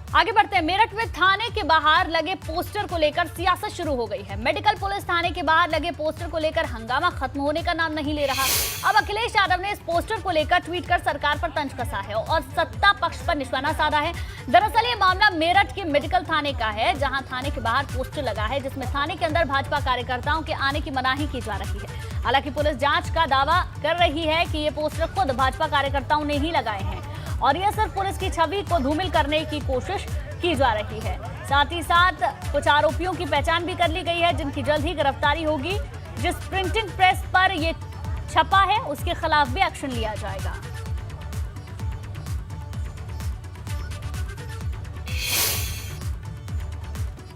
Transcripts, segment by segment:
आगे बढ़ते हैं। मेरठ में थाने के बाहर लगे पोस्टर को लेकर सियासत शुरू हो गई है। मेडिकल पुलिस थाने के बाहर लगे पोस्टर को लेकर हंगामा खत्म होने का नाम नहीं ले रहा। अब अखिलेश यादव ने इस पोस्टर को लेकर ट्वीट कर सरकार पर तंज कसा है और सत्ता पक्ष पर निशाना साधा है। दरअसल ये मामला मेरठ के मेडिकल थाने का है, जहां थाने के बाहर पोस्टर लगा है जिसमें थाने के अंदर भाजपा कार्यकर्ताओं के आने की मनाही की जा रही है। हालांकि पुलिस जांच का दावा कर रही है कि ये पोस्टर खुद भाजपा कार्यकर्ताओं ने ही लगाए हैं और यह सिर्फ पुलिस की छवि को धूमिल करने की कोशिश की जा रही है। साथ ही साथ कुछ आरोपियों की पहचान भी कर ली गई है जिनकी जल्द ही गिरफ्तारी होगी। जिस प्रिंटिंग प्रेस पर यह छपा है उसके खिलाफ भी एक्शन लिया जाएगा।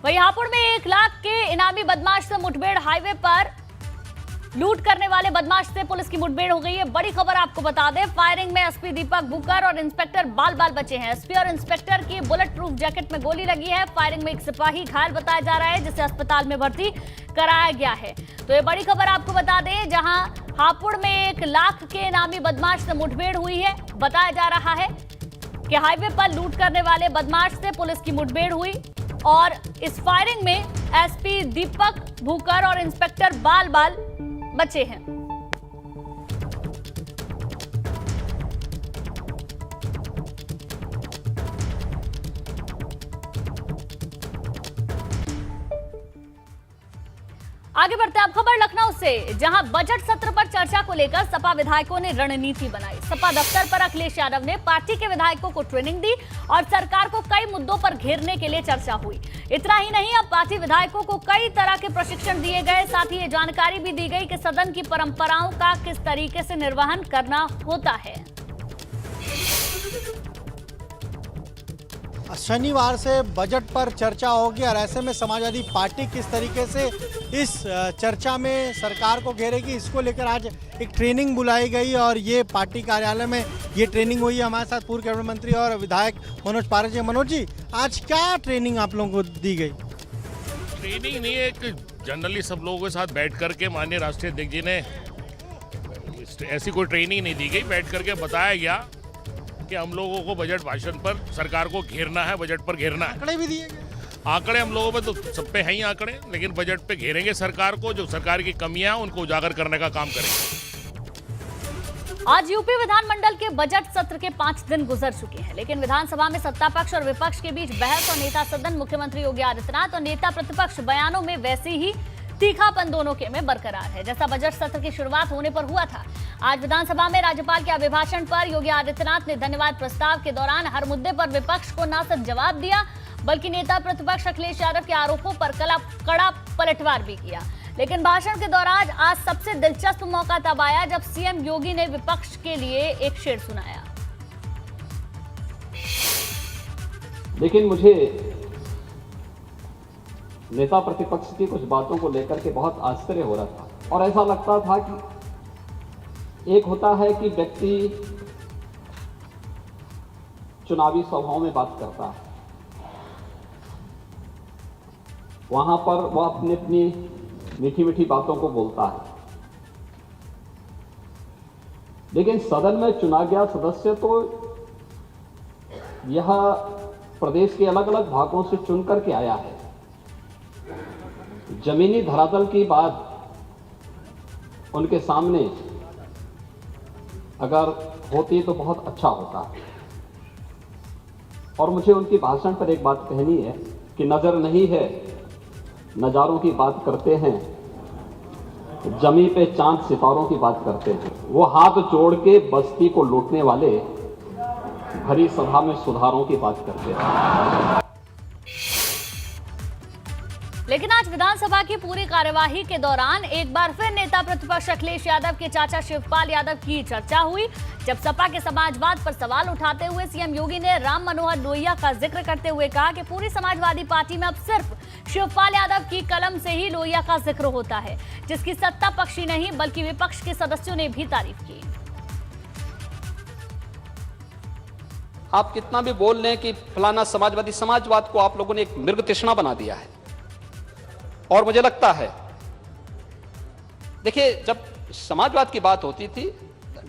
वहीं हापुड़ में 1 लाख के इनामी बदमाश से मुठभेड़। हाईवे पर लूट करने वाले बदमाश से पुलिस की मुठभेड़ हो गई है। बड़ी खबर आपको बता दें, फायरिंग में एसपी दीपक भूकर और इंस्पेक्टर बाल बाल बचे हैं। एसपी और इंस्पेक्टर की बुलेट प्रूफ जैकेट में गोली लगी है। फायरिंग में एक सिपाही घायल बताया जा रहा है जिसे अस्पताल में भर्ती कराया गया है। तो ये बड़ी खबर आपको बता दें, जहां हापुड़ में 1 लाख के इनामी बदमाश से मुठभेड़ हुई है। बताया जा रहा है कि हाईवे पर लूट करने वाले बदमाश से पुलिस की मुठभेड़ हुई और इस फायरिंग में एसपी दीपक भूकर और इंस्पेक्टर बाल बाल बचे हैं। आगे बढ़ते हैं अब खबर लखनऊ से, जहां बजट सत्र पर चर्चा को लेकर सपा विधायकों ने रणनीति बनाई। सपा दफ्तर पर अखिलेश यादव ने पार्टी के विधायकों को ट्रेनिंग दी और सरकार को कई मुद्दों पर घेरने के लिए चर्चा हुई। इतना ही नहीं, अब पार्टी विधायकों को कई तरह के प्रशिक्षण दिए गए। साथ ही ये जानकारी भी दी गई कि सदन की परंपराओं का किस तरीके से निर्वहन करना होता है। शनिवार से बजट पर चर्चा होगी और ऐसे में समाजवादी पार्टी किस तरीके से इस चर्चा में सरकार को घेरेगी, इसको लेकर आज एक ट्रेनिंग बुलाई गई और ये पार्टी कार्यालय में ये ट्रेनिंग हुई है। हमारे साथ पूर्व कैबिनेट मंत्री और विधायक मनोज पारस जी। मनोज जी, आज क्या ट्रेनिंग आप लोगों को दी गई? ट्रेनिंग नहीं है, एक जनरली सब लोगों के साथ बैठ करके माननीय राष्ट्रीय अध्यक्ष जी ने ऐसी कोई ट्रेनिंग नहीं दी गई। बैठ करके बताया गया कि हम लोगों को बजट भाषण पर सरकार को घेरना है, बजट पर घेरना है। आंकड़े भी दिए गए? आंकड़े हम लोगों पे तो सब पे हैं ही आंकड़े, लेकिन बजट पे घेरेंगे सरकार को, जो सरकार की कमियां हैं उनको उजागर करने का काम करेंगे। आज यूपी विधानमंडल के बजट सत्र के 5 दिन गुजर चुके हैं, लेकिन विधानसभा में सत्ता पक्ष और विपक्ष के बीच बहस और नेता सदन मुख्यमंत्री योगी आदित्यनाथ और नेता प्रतिपक्ष बयानों में वैसे ही तीखापन दोनों के में बरकरार है, जैसा बजट सत्र की शुरुआत होने पर हुआ था। आज विधानसभा में राज्यपाल के अभिभाषण पर योगी आदित्यनाथ ने धन्यवाद प्रस्ताव के दौरान हर मुद्दे पर विपक्ष को न सिर्फ जवाब दिया बल्कि नेता प्रतिपक्ष अखिलेश यादव के आरोपों पर कड़ा पलटवार भी किया। लेकिन भाषण के दौरान आज सबसे दिलचस्प मौका तब आया जब सीएम योगी ने विपक्ष के लिए एक शेर सुनाया। लेकिन मुझे नेता प्रतिपक्ष की कुछ बातों को लेकर के बहुत आश्चर्य हो रहा था और ऐसा लगता था कि एक होता है कि व्यक्ति चुनावी सभाओं में बात करता है, वहां पर वह अपनी अपनी मीठी मीठी बातों को बोलता है, लेकिन सदन में चुना गया सदस्य तो यह प्रदेश के अलग अलग भागों से चुन करके आया है। जमीनी धरातल की बात उनके सामने अगर होती तो बहुत अच्छा होता। और मुझे उनकी भाषण पर एक बात कहनी है कि नजर नहीं है, नजारों की बात करते हैं, जमी पे चांद सितारों की बात करते हैं। वो हाथ जोड़ के बस्ती को लूटने वाले भरी सभा में सुधारों की बात करते हैं। लेकिन आज विधानसभा की पूरी कार्यवाही के दौरान एक बार फिर नेता प्रतिपक्ष अखिलेश यादव के चाचा शिवपाल यादव की चर्चा हुई, जब सपा के समाजवाद पर सवाल उठाते हुए सीएम योगी ने राम मनोहर लोहिया का जिक्र करते हुए कहा कि पूरी समाजवादी पार्टी में अब सिर्फ शिवपाल यादव की कलम से ही लोहिया का जिक्र होता है, जिसकी सत्ता पक्षी नहीं बल्कि विपक्ष के सदस्यों ने भी तारीफ की। आप कितना भी बोल लें कि फलाना समाजवादी, समाजवाद को आप लोगों ने एक मृग तृष्णा बना दिया है। और मुझे लगता है, देखिए, जब समाजवाद की बात होती थी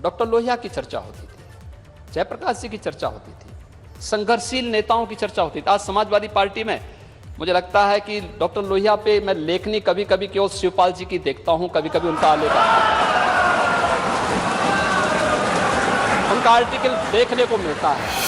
डॉक्टर लोहिया की चर्चा होती थी, जयप्रकाश जी की चर्चा होती थी, संघर्षशील नेताओं की चर्चा होती थी। आज समाजवादी पार्टी में मुझे लगता है कि डॉक्टर लोहिया पे मैं लेखनी कभी कभी केवल शिवपाल जी की देखता हूं, कभी कभी उनका आलेख उनका आर्टिकल देखने को मिलता है।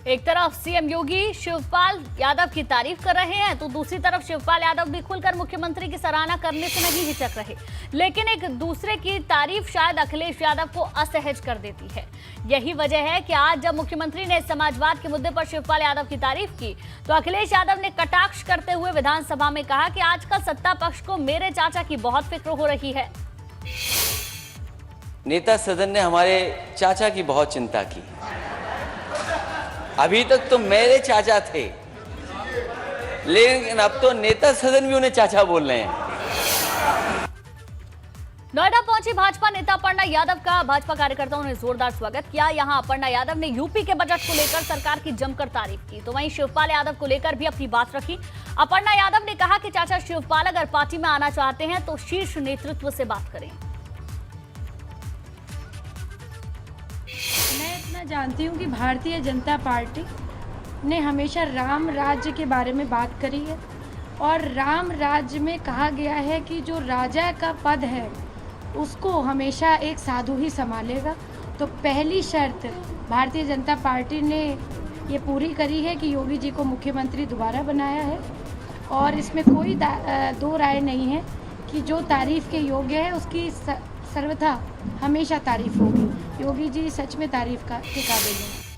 एक तरफ सीएम योगी शिवपाल यादव की तारीफ कर रहे हैं तो दूसरी तरफ शिवपाल यादव भी खुलकर मुख्यमंत्री की सराहना करने से नहीं हिचक रहे, लेकिन एक दूसरे की तारीफ शायद अखिलेश यादव को असहज कर देती है। यही वजह है कि आज जब मुख्यमंत्री ने समाजवाद के मुद्दे पर शिवपाल यादव की तारीफ की तो अखिलेश यादव ने कटाक्ष करते हुए विधानसभा में कहा कि आजकल सत्ता पक्ष को मेरे चाचा की बहुत फिक्र हो रही है। नेता सदन ने हमारे चाचा की बहुत चिंता की। अभी तक तो मेरे चाचा थे, लेकिन अब तो नेता सदन भी उन्हें चाचा बोल रहे हैं। नोएडा पहुंची भाजपा नेता अपर्णा यादव का भाजपा कार्यकर्ताओं ने जोरदार स्वागत किया। यहां अपर्णा यादव ने यूपी के बजट को लेकर सरकार की जमकर तारीफ की तो वहीं शिवपाल यादव को लेकर भी अपनी बात रखी। अपर्णा यादव ने कहा कि चाचा शिवपाल अगर पार्टी में आना चाहते हैं तो शीर्ष नेतृत्व से बात करें। मैं इतना जानती हूँ कि भारतीय जनता पार्टी ने हमेशा राम राज्य के बारे में बात करी है और राम राज्य में कहा गया है कि जो राजा का पद है उसको हमेशा एक साधु ही संभालेगा। तो पहली शर्त भारतीय जनता पार्टी ने ये पूरी करी है कि योगी जी को मुख्यमंत्री दोबारा बनाया है और इसमें कोई दो राय नहीं है कि जो तारीफ़ के योग्य है उसकी सर्वथा हमेशा तारीफ होगी। योगी जी सच में तारीफ के काबिल हैं।